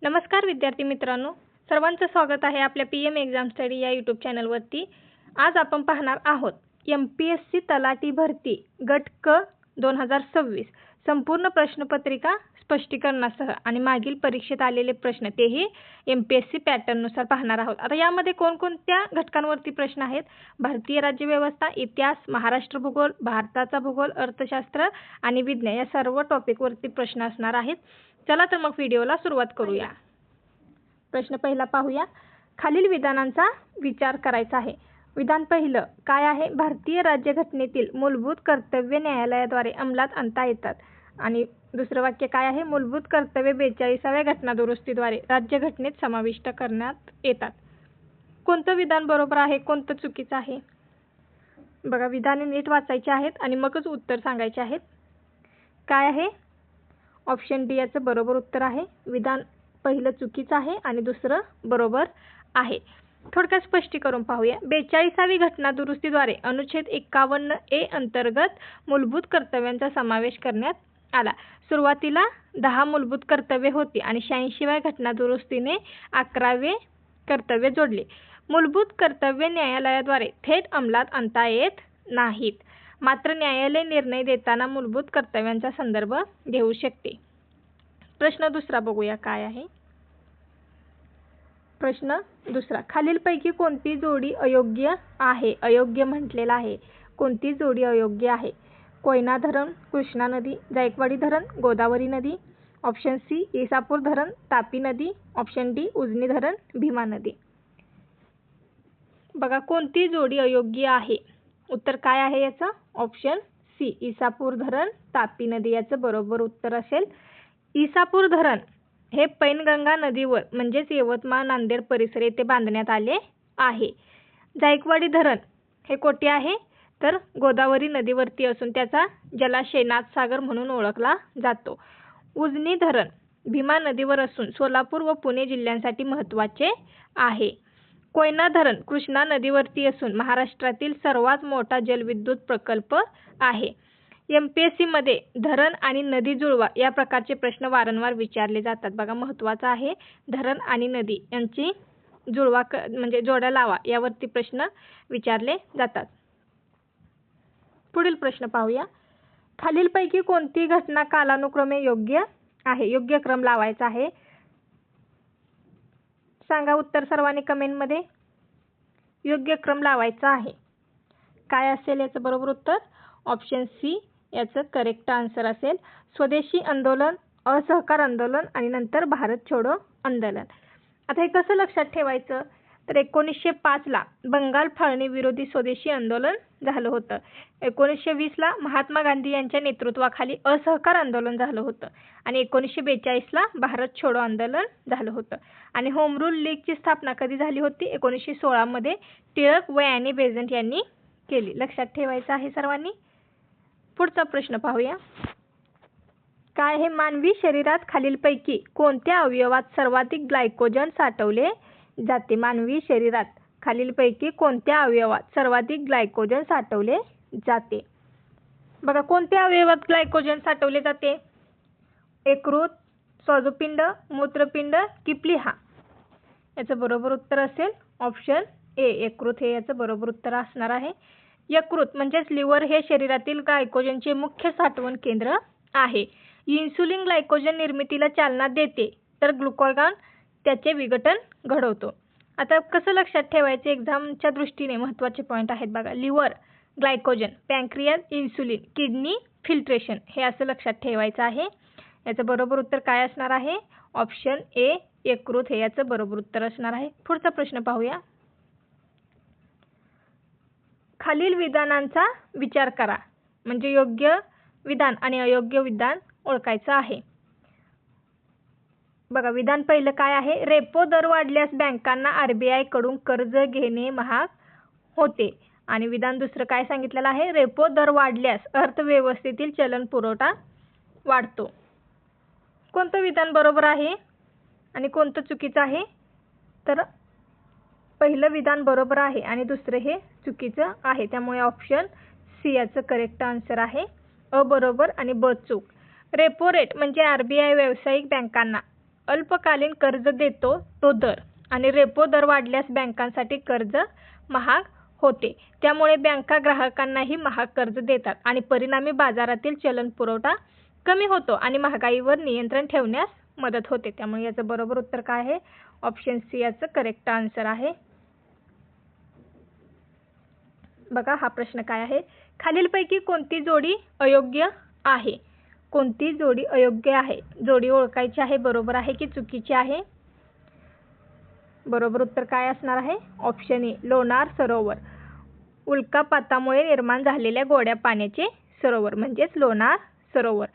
नमस्कार विद्यार्थी मित्रांनो, सर्वांचं स्वागत आहे आपल्या PM एक्झाम स्टडी या यूट्यूब चॅनलवरती। आज आपण पाहणार आहोत MPSC तलाठी भरती गट क 2026 संपूर्ण प्रश्नपत्रिका स्पष्टीकरणासह आणि मागील परीक्षेत आलेले प्रश्न तेही MPSC पॅटर्ननुसार पाहणार आहोत। आता यामध्ये कोणकोणत्या घटकांवरती प्रश्न आहेत? भारतीय राज्यव्यवस्था, इतिहास, महाराष्ट्र भूगोल, भारताचा भूगोल, अर्थशास्त्र आणि विज्ञान या सर्व टॉपिकवरती प्रश्न असणार आहेत। चला तर मग व्हिडिओला सुरुवात करूया। प्रश्न पहिला पाहूया। खालील विधानांचा विचार करायचा आहे। विधान पहिलं काय आहे? भारतीय राज्यघटनेतील मूलभूत कर्तव्ये न्यायालयाद्वारे अंमलात आणता येतात। आणि दुसरं वाक्य काय आहे? मूलभूत कर्तव्ये 42व्या घटनादुरुस्तीद्वारे राज्यघटनेत समाविष्ट करण्यात येतात। कोणतं विधान बरोबर आहे, कोणतं चुकीचं आहे? बघा, विधाने नीट वाचायची आहेत आणि मगच उत्तर सांगायचे आहेत। काय आहे? ऑप्शन डी याचं बरोबर उत्तर आहे। विधान पहिलं चुकीचं आहे आणि दुसरं बरोबर आहे। थोडक्यात स्पष्टीकरण पाहूया। 42वी घटनादुरुस्तीद्वारे अनुच्छेद 51A अंतर्गत मूलभूत कर्तव्यांचा समावेश करण्यात आला। सुरुवातीला 10 मूलभूत कर्तव्ये होती आणि 86व्या घटनादुरुस्तीने 11वे कर्तव्य जोडले। मूलभूत कर्तव्ये न्यायालयाद्वारे थेट अंमलात आणता येत नाहीत, मात्र न्यायालय निर्णय देताना मूलभूत कर्तव्यांचा संदर्भ घेऊ शकते। प्रश्न दुसरा बघूया काय आहे। प्रश्न दुसरा, खालीलपैकी कोणती जोडी अयोग्य आहे? अयोग्य म्हटलेला आहे। कोणती जोडी अयोग्य आहे? कोयना धरण, कृष्णा नदी, जायकवाडी धरण, गोदावरी नदी। ऑप्शन सी इसापूर धरण, तापी नदी। ऑप्शन डी उजनी धरण, भीमा नदी। बघा, कोणती जोडी अयोग्य आहे? उत्तर काय आहे याचं? ऑप्शन सी इसापूर धरण, तापी नदी याचं बरोबर उत्तर असेल। इसापूर धरण हे पैनगंगा नदीवर म्हणजेच यवतमाळ नांदेड परिसर येथे बांधण्यात आले आहे। जायकवाडी धरण हे कोठे आहे? तर गोदावरी नदीवरती असून त्याचा जलाशय नाथसागर म्हणून ओळखला जातो। उजनी धरण भीमा नदीवर असून सोलापूर व पुणे जिल्ह्यांसाठी महत्त्वाचे आहे। कोयना धरण कृष्णा नदीवरती असून महाराष्ट्रातील सर्वात मोठा जलविद्युत प्रकल्प आहे। MPSC मध्ये धरण आणि नदी जुळवा या प्रकारचे प्रश्न वारंवार विचारले जातात। बघा, महत्त्वाचं आहे धरण आणि नदी यांची जुळवा म्हणजे जोड्या लावा यावरती प्रश्न विचारले जातात। पुढील प्रश्न पाहूया। खालीलपैकी कोणती घटना कालानुक्रमे योग्य आहे? योग्य क्रम लावायचा आहे। सांगा उत्तर सर्वांनी कमेंटमध्ये। योग्य क्रम लावायचा आहे। काय असेल याचं बरोबर उत्तर? ऑप्शन सी याचं करेक्ट आन्सर असेल। स्वदेशी आंदोलन, असहकार आंदोलन आणि नंतर भारत छोडो आंदोलन। आता हे कसं लक्षात ठेवायचं? तर 1905ला बंगाल फाळणी विरोधी स्वदेशी आंदोलन झालं होतं। 1920ला महात्मा गांधी यांच्या नेतृत्वाखाली असहकार आंदोलन झालं होतं आणि 1942ला भारत छोडो आंदोलन झालं होतं। आणि होम रूल लीगची स्थापना कधी झाली होती? 1916 मध्ये टिळक व ॲनी बेझंट यांनी केली। लक्षात ठेवायचं आहे सर्वांनी। पुढचा प्रश्न पाहूया। काय आहे? मानवी शरीरात खालीलपैकी कोणत्या अवयवात सर्वाधिक ग्लायकोजन साठवले जाते? मानवी शरीरात खालीलपैकी कोणत्या अवयवात सर्वाधिक ग्लायकोजन साठवले जाते? बघा, कोणत्या अवयवात ग्लायकोजन साठवले जाते? यकृत, स्वादुपिंड, मूत्रपिंड की प्लीहा? याचं बरोबर उत्तर असेल ऑप्शन ए यकृत हे याचं बरोबर उत्तर असणार आहे। यकृत म्हणजेच लिव्हर हे शरीरातील ग्लायकोजनचे मुख्य साठवण केंद्र आहे। इन्सुलिन ग्लायकोजन निर्मितीला चालना देते तर ग्लुकागॉन त्याचे विघटन घडवतो। आता कसं लक्षात ठेवायचे एक्झामच्या दृष्टीने महत्त्वाचे पॉईंट आहेत बघा। Liver glycogen, pancreas insulin, kidney filtration हे असं लक्षात ठेवायचं आहे। याचं बरोबर उत्तर काय असणार आहे? ऑप्शन ए यकृत हे याचं बरोबर उत्तर असणार आहे। पुढचा प्रश्न पाहूया। खालील विधानांचा विचार करा म्हणजे योग्य विधान आणि अयोग्य विधान ओळखायचं आहे। बघा, विधान पहिलं काय आहे? रेपो दर वाढल्यास बँकांना RBI कडून कर्ज घेणे महाग होते। आणि विधान दुसरं काय सांगितलेलं आहे? रेपो दर वाढल्यास अर्थव्यवस्थेतील चलन पुरवठा वाढतो। कोणतं विधान बरोबर आहे आणि कोणतं चुकीचं आहे? तर पहिलं विधान बरोबर आहे आणि दुसरं हे चुकीचं आहे। त्यामुळे ऑप्शन सी याचं करेक्ट आन्सर आहे। अ बरोबर आणि ब चूक। रेपो रेट म्हणजे RBI व्यावसायिक बँकांना अल्पकालीन कर्ज देतो तो दर आणि रेपो दर वाढल्यास बँकांसाठी कर्ज महाग होते. त्यामुळे बँका ग्राहकांनाही महाग कर्ज देतात आणि परिणामी बाजारातील चलन पुरवठा कमी होतो आणि महागाईवर नियंत्रण ठेवण्यास मदत होते. त्यामुळे याचं बरोबर उत्तर काय आहे? ऑप्शन सी याचं करेक्ट आन्सर आहे. बघा हा प्रश्न काय आहे? खालीलपैकी कोणती जोडी अयोग्य आहे? कोणती जोडी अयोग्य आहे? जोडी ओळखायची आहे. बरोबर आहे की चुकीची आहे? बरोबर उत्तर काय असणार आहे? ऑप्शन ए लोणार सरोवर. उल्कापातामुळे निर्माण झालेल्या गोड्या पाण्याचे सरोवर म्हणजेच लोणार सरोवर.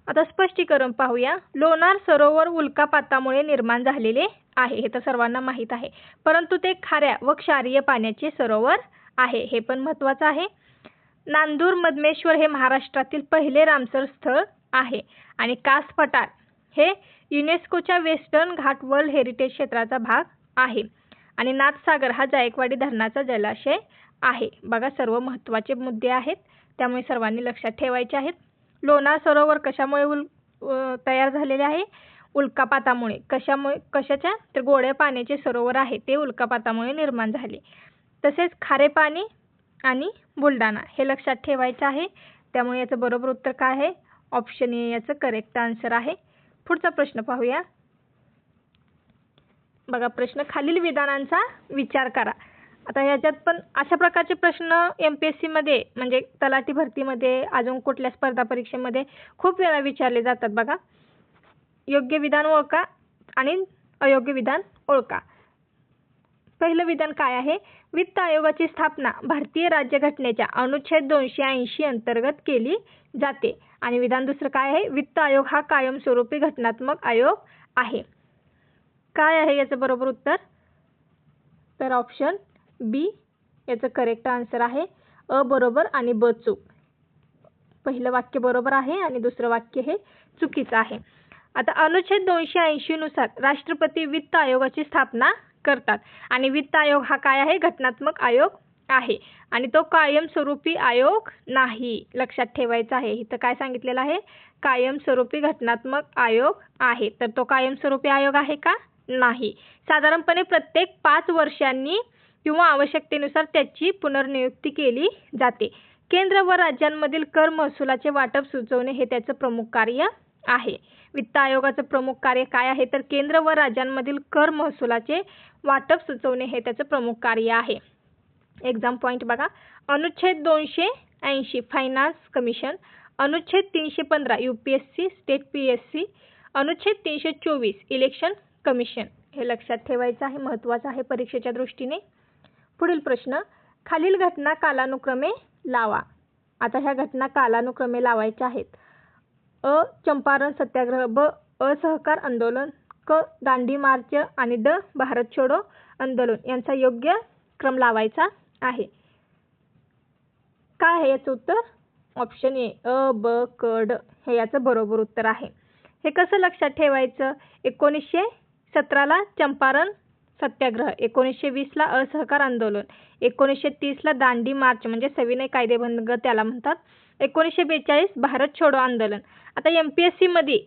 आता स्पष्टीकरण पाहूया. लोणार सरोवर उल्कापातामुळे निर्माण झालेले आहे हे तर सर्वांना माहीत आहे, परंतु ते खाऱ्या व क्षारीय पाण्याचे सरोवर आहे हे पण महत्त्वाचं आहे. नांदूर मधमेश्वर हे महाराष्ट्रातील पहिले रामसर स्थळ आहे आणि कास पठार हे युनेस्कोच्या वेस्टर्न घाट वर्ल्ड हेरिटेज क्षेत्राचा भाग आहे आणि नाथसागर हा जायकवाडी धरणाचा जलाशय आहे. बघा सर्व महत्त्वाचे मुद्दे आहेत, त्यामुळे सर्वांनी लक्षात ठेवायचे आहेत. लोणार सरोवर कशामुळे तयार झालेले आहे? उल्कापातामुळे. कशाच्या? तर गोड्या पाण्याचे सरोवर आहे ते उल्कापातामुळे निर्माण झाले. तसेच खारे पाणी आणि बुलढाणा हे लक्षात ठेवायचे आहे. त्यामुळे याचं बरोबर उत्तर काय आहे? ऑप्शन ए याचं करेक्ट आन्सर आहे. पुढचा प्रश्न पाहूया. बघा प्रश्न खालील विधानांचा विचार करा. आता याच्यात पण अशा प्रकारचे प्रश्न MPSC मध्ये म्हणजे तलाठी भरतीमध्ये अजून कुठल्या स्पर्धा परीक्षेमध्ये खूप वेळा विचारले जातात. बघा योग्य विधान ओळखा आणि अयोग्य विधान ओळखा. पहिलं विधान काय आहे? वित्त आयोगाची स्थापना भारतीय राज्यघटनेच्या अनुच्छेद 280 अंतर्गत केली जाते. आणि विधान दुसरं काय आहे? वित्त आयोग हा कायमस्वरूपी घटनात्मक आयोग आहे. काय आहे याचं बरोबर उत्तर? तर ऑप्शन बी याचं करेक्ट आन्सर आहे. अ बरोबर आणि ब चूक. पहिलं वाक्य बरोबर आहे आणि दुसरं वाक्य हे चुकीचं आहे. आता अनुच्छेद 280 नुसार राष्ट्रपती वित्त आयोगाची स्थापना करतात आणि वित्त आयोग हा काय आहे? घटनात्मक आयोग आहे आणि तो कायमस्वरूपी आयोग नाही. लक्षात ठेवायचं आहे. इथं काय सांगितलेलं आहे? कायमस्वरूपी घटनात्मक आयोग आहे. तर तो कायमस्वरूपी आयोग आहे का? नाही. साधारणपणे प्रत्येक 5 वर्षांनी किंवा आवश्यकतेनुसार त्याची पुनर्नियुक्ती केली जाते. केंद्र व राज्यांमधील कर महसुलाचे वाटप सुचवणे हे त्याचं प्रमुख कार्य आहे. वित्त आयोगाचं प्रमुख कार्य काय आहे? तर केंद्र व राज्यांमधील कर महसुलाचे वाटप सुचवणे हे त्याचं प्रमुख कार्य आहे. एक्झाम पॉईंट बघा. अनुच्छेद 280 फायनान्स कमिशन, अनुच्छेद 315 UPSC स्टेट PSC, अनुच्छेद 324 इलेक्शन कमिशन. हे लक्षात ठेवायचं आहे, महत्त्वाचं आहे परीक्षेच्या दृष्टीने. पुढील प्रश्न खालील घटना कालानुक्रमे लावा. आता ह्या घटना कालानुक्रमे लावायच्या आहेत. अ चंपारण सत्याग्रह, ब असहकार आंदोलन, क दांडी मार्च आणि ड भारत छोडो आंदोलन यांचा योग्य क्रम लावायचा आहे. काय आहे याचं उत्तर? ऑप्शन ए अ ब क ड हे याचं बरोबर उत्तर आहे. हे कसं लक्षात ठेवायचं? 1917ला चंपारण सत्याग्रह, 1920ला असहकार आंदोलन, 1930ला दांडी मार्च म्हणजे सविनय कायदेभंग त्याला म्हणतात, 1942 भारत छोडो आंदोलन. आता MPSC मध्ये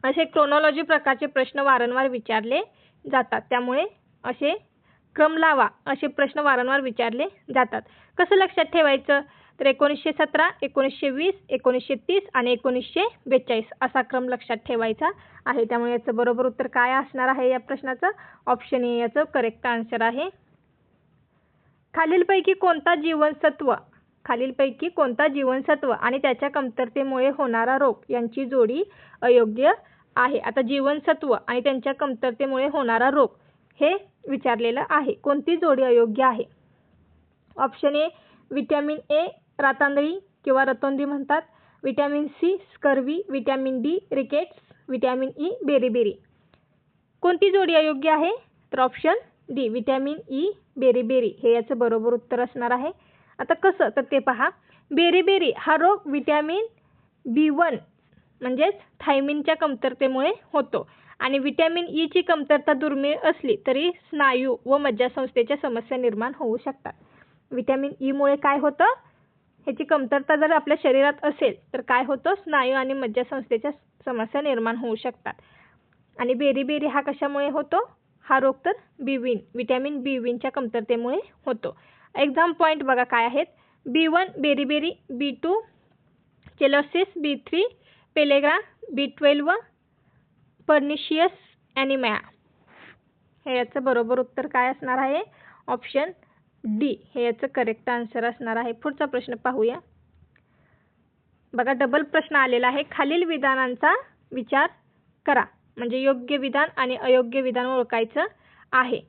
असे क्रोनॉलॉजी प्रकारचे प्रश्न वारंवार विचारले जातात, त्यामुळे असे क्रम लावा असे प्रश्न वारंवार विचारले जातात. कसं लक्षात ठेवायचं? तर 1917, 1920, 1930 आणि 1942 असा क्रम लक्षात ठेवायचा आहे. त्यामुळे याचं बरोबर उत्तर काय असणार आहे या प्रश्नाचं? ऑप्शन ए याचं करेक्ट आन्सर आहे. खालीलपैकी कोणता जीवनसत्व आणि त्याच्या कमतरतेमुळे होणारा रोग यांची जोडी अयोग्य आहे? आता जीवनसत्व आणि त्यांच्या कमतरतेमुळे होणारा रोग हे विचारलेलं आहे. कोणती जोडी अयोग्य आहे? ऑप्शन ए विटॅमिन ए रातांदळी किंवा रतोंदी म्हणतात, vitamin C scurvy, vitamin D rickets, vitamin E beriberi. कोणती जोडी अयोग्य आहे? तर option D vitamin E beriberi हे याचं बरोबर उत्तर असणार आहे. आता कसं तर ते पहा. बेरीबेरी हा रोग विटॅमिन B1 म्हणजेच थायमिनच्या कमतरतेमुळे होतो आणि विटॅमिन ई ची कमतरता दुर्मिळ असली तरी स्नायू व मज्जासंस्थेच्या समस्या निर्माण होऊ शकतात. विटॅमिन ई मुळे काय होतं? ह्याची कमतरता जर आपल्या शरीरात असेल तर काय होतं? स्नायू आणि मज्जासंस्थेच्या समस्या निर्माण होऊ शकतात. आणि बेरीबेरी हा कशामुळे होतो? हा रोग तर विटॅमिन B च्या कमतरतेमुळे होतो. एक्झाम पॉईंट बघा काय आहेत? B1 beriberi, B2 cheilosis, B3 pellagra, B12 pernicious anaemia. हे याचं बरोबर उत्तर काय असणार आहे? ऑप्शन डी हे याचं करेक्ट आन्सर असणार आहे. पुढचा प्रश्न पाहूया. बघा डबल प्रश्न आलेला आहे. खालील विधानांचा विचार करा. म्हणजे योग्य विधान आणि अयोग्य विधान ओळखायचं आहे.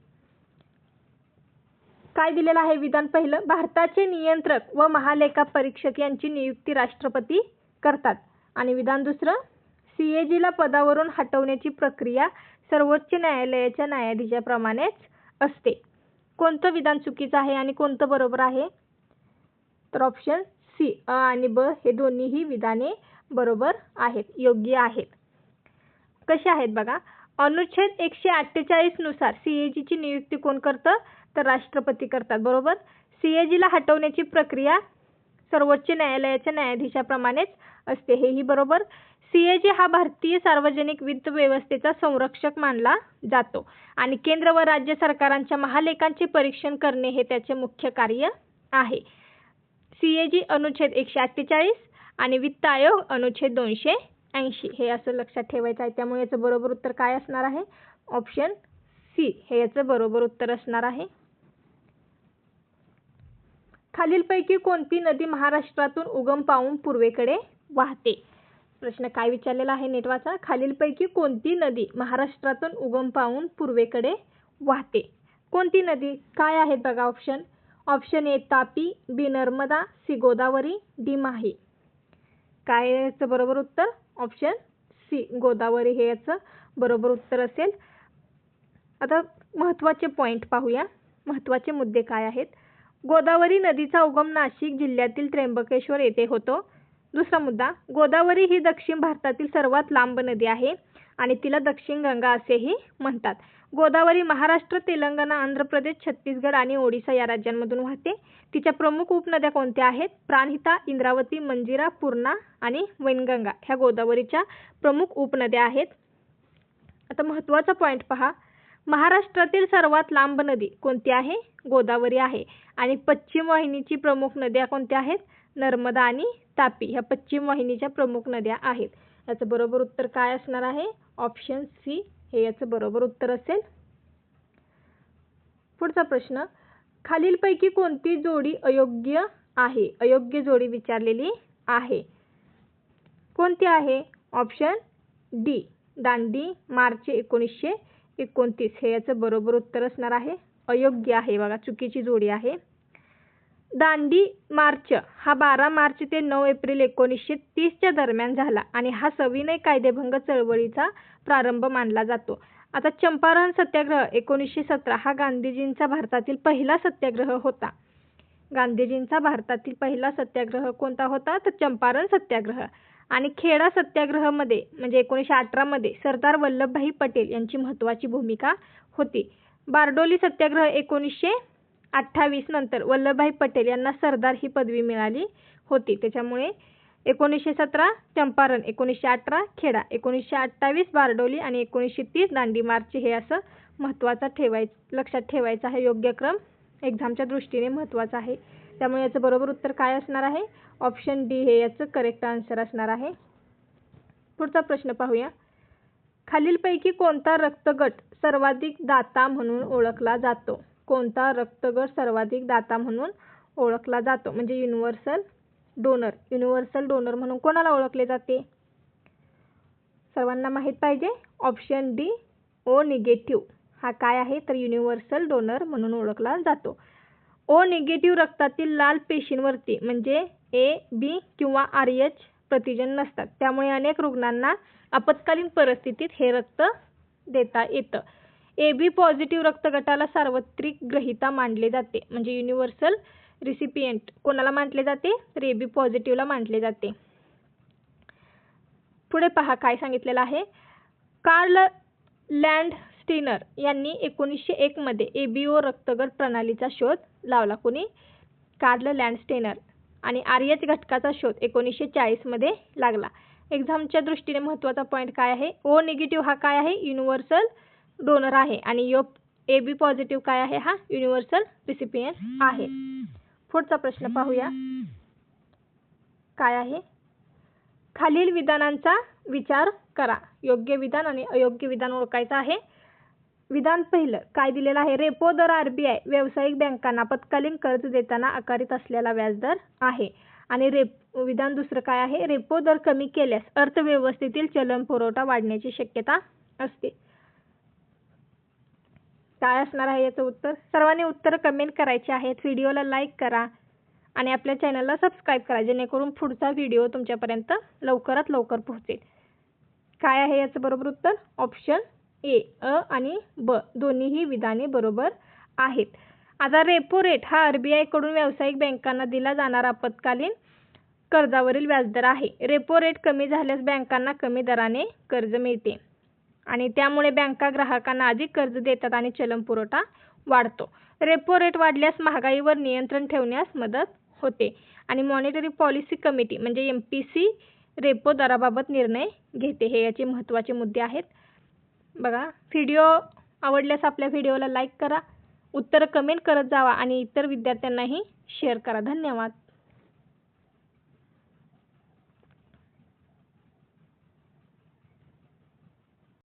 काय दिलेलं आहे विधान पहिलं? भारताचे नियंत्रक व महालेखापरीक्षक यांची नियुक्ती राष्ट्रपती करतात. आणि विधान दुसरं, CAGला पदावरून हटवण्याची प्रक्रिया सर्वोच्च न्यायालयाच्या न्यायाधीशाप्रमाणेच असते. कोणतं विधान चुकीचं आहे आणि कोणतं बरोबर आहे? तर ऑप्शन सी अ आणि ब हे दोन्हीही विधाने बरोबर आहेत, योग्य आहेत. कसे आहेत बघा. अनुच्छेद 148 नुसार CAGची नियुक्ती कोण करतं? तर राष्ट्रपती करतात. बरोबर. CAGला हटवण्याची प्रक्रिया सर्वोच्च न्यायालयाच्या न्यायाधीशाप्रमाणेच असते, हेही बरोबर. CAG हा भारतीय सार्वजनिक वित्त व्यवस्थेचा संरक्षक मानला जातो आणि केंद्र व राज्य सरकारांच्या महालेखांचे परीक्षण करणे हे त्याचे मुख्य कार्य आहे. CAG अनुच्छेद 148 आणि वित्त आयोग अनुच्छेद 280 हे असं लक्षात ठेवायचं आहे. त्यामुळे याचं बरोबर उत्तर काय असणार आहे? ऑप्शन सी हे याचं बरोबर उत्तर असणार आहे. खालीलपैकी कोणती नदी महाराष्ट्रातून उगम पावून पूर्वेकडे वाहते? प्रश्न काय विचारलेला आहे नीट वाचा. खालीलपैकी कोणती नदी महाराष्ट्रातून उगम पावून पूर्वेकडे वाहते? कोणती नदी काय आहेत बघा option. Option A Tapi, B Narmada, C Godavari, D Mahi. काय याचं बरोबर उत्तर? ऑप्शन सी गोदावरी हे याचं बरोबर उत्तर असेल. आता महत्त्वाचे पॉईंट पाहूया. महत्त्वाचे मुद्दे काय आहेत? गोदावरी नदीचा उगम नाशिक जिल्ह्यातील त्र्यंबकेश्वर येथे होतो. दुसरा मुद्दा, गोदावरी ही दक्षिण भारतातील सर्वात लांब नदी आहे आणि तिला दक्षिण गंगा असेही म्हणतात. गोदावरी महाराष्ट्र, तेलंगणा, आंध्र प्रदेश, छत्तीसगड आणि ओडिशा या राज्यांमधून वाहते. तिच्या प्रमुख उपनद्या कोणत्या आहेत? प्राणहिता, इंद्रावती, मंजिरा, पूर्णा आणि वैनगंगा ह्या गोदावरीच्या प्रमुख उपनद्या आहेत. आता महत्त्वाचा पॉईंट पहा. महाराष्ट्रातील सर्वात लांब नदी कोणती आहे? गोदावरी आहे. आणि पश्चिम वाहिनीची प्रमुख नद्या कोणत्या आहेत? नर्मदा आणि तापी ह्या पश्चिम वाहिनीच्या प्रमुख नद्या आहेत. याचं बरोबर उत्तर काय असणार आहे? ऑप्शन सी हे याचं बरोबर उत्तर असेल. पुढचा प्रश्न, खालीलपैकी कोणती जोडी अयोग्य आहे? अयोग्य जोडी विचारलेली आहे. कोणती आहे? ऑप्शन डी दांडी मार्च 1929 हे याचं बरोबर उत्तर असणार आहे. अयोग्य आहे बघा, चुकीची जोडी आहे. दांडी मार्च हा 12 मार्च ते 9 एप्रिल 1930 दरम्यान झाला आणि हा सविनय कायदेभंग चळवळीचा प्रारंभ मानला जातो. आता चंपारण सत्याग्रह 1917 हा गांधीजींचा भारतातील पहिला सत्याग्रह होता. गांधीजींचा भारतातील पहिला सत्याग्रह कोणता होता? तर चंपारण सत्याग्रह. आणि खेडा सत्याग्रहामध्ये म्हणजे 1918 मध्ये सरदार वल्लभभाई पटेल यांची महत्त्वाची भूमिका होती. बारडोली सत्याग्रह 1928 नंतर वल्लभभाई पटेल यांना सरदार ही पदवी मिळाली होती. त्याच्यामुळे 1917 चंपारण, 1918 खेडा, 1928 बारडोली आणि 1930 दांडी मार्च हे असं महत्त्वाचं लक्षात ठेवायचं आहे. योग्य क्रम एक्झामच्या दृष्टीने महत्त्वाचा आहे. त्यामुळे याचं बरोबर उत्तर काय असणार आहे? ऑप्शन डी हे याचं करेक्ट आन्सर असणार आहे. पुढचा प्रश्न पाहूया. खालीलपैकी कोणता रक्तगट सर्वाधिक दाता म्हणून ओळखला जातो? कोणता रक्तगट सर्वाधिक दाता म्हणून ओळखला जातो? म्हणजे युनिव्हर्सल डोनर. युनिव्हर्सल डोनर म्हणून कोणाला ओळखले जाते? सर्वांना माहीत पाहिजे. ऑप्शन डी ओ निगेटिव्ह हा काय आहे? तर युनिव्हर्सल डोनर म्हणून ओळखला जातो. ओ निगेटिव्ह रक्तातील लाल पेशींवरती म्हणजे ए, बी किंवा RH प्रतिजन नसतात. त्यामुळे अनेक रुग्णांना आपत्कालीन परिस्थितीत हे रक्त देता येतं. AB पॉझिटिव्ह रक्तगटाला सार्वत्रिक ग्रहिता मानले जाते. म्हणजे युनिव्हर्सल रिसिपियंट कोणाला मानले जाते? तर AB पॉझिटिव्हला मानले जाते. पुढे पहा काय सांगितलेलं आहे. कार्ल लँडस्टीनर यांनी 1901 मध्ये ABO रक्तगट प्रणालीचा शोध लावला. कोणी? कार्ल लँडस्टीनर. आणि RH घटकाचा शोध 1940 मध्ये लागला. एक्झामच्या दृष्टीने महत्त्वाचा पॉईंट काय आहे, ओ निगेटिव्ह हा काय आहे, युनिव्हर्सल डोनर आहे आणि ए बी पॉझिटिव्ह काय आहे, हा युनिव्हर्सल रिसिपियंट आहे. पुढचा प्रश्न पाहूया काय आहे, खालील विधानांचा विचार करा. योग्य विधान आणि अयोग्य विधान ओळखायचं आहे. विधान पहिलं काय दिलेलं आहे, रेपो दर RBI व्यावसायिक बँकांना आपत्कालीन कर्ज देताना आकारित असलेला व्याजदर आहे. आणि विधान दुसरं काय आहे, रेपो दर कमी केल्यास अर्थव्यवस्थेतील चलन पुरवठा वाढण्याची शक्यता असते. काय असणार आहे याचं उत्तर? सर्वांनी उत्तर कमेंट करायची आहेत. व्हिडिओला लाईक करा आणि आपल्या चॅनलला सबस्क्राईब करा जेणेकरून पुढचा व्हिडिओ तुमच्यापर्यंत लवकरात लवकर पोहोचेल. काय आहे याचं बरोबर उत्तर? ऑप्शन ए, अ आणि ब दोन्हीही विधाने बरोबर आहेत. आता रेपो रेट हा RBI कडून व्यावसायिक बँकांना दिला जाणारा आपत्कालीन कर्जावरील व्याजदर आहे. रेपो रेट कमी झाल्यास बँकांना कमी दराने कर्ज मिळते आणि त्यामुळे बँका ग्राहकांना अधिक कर्ज देतात आणि चलन पुरवठा वाढतो. रेपो रेट वाढल्यास महागाईवर नियंत्रण ठेवण्यास मदत होते आणि मॉनिटरी पॉलिसी कमिटी म्हणजे MPC रेपो दराबाबत निर्णय घेते. हे याचे महत्त्वाचे मुद्दे आहेत. बघा, व्हिडिओ आवडल्यास आपल्या व्हिडिओला लाईक करा, उत्तर कमेंट करत जावा आणि इतर विद्यार्थ्यांनाही शेअर करा. धन्यवाद.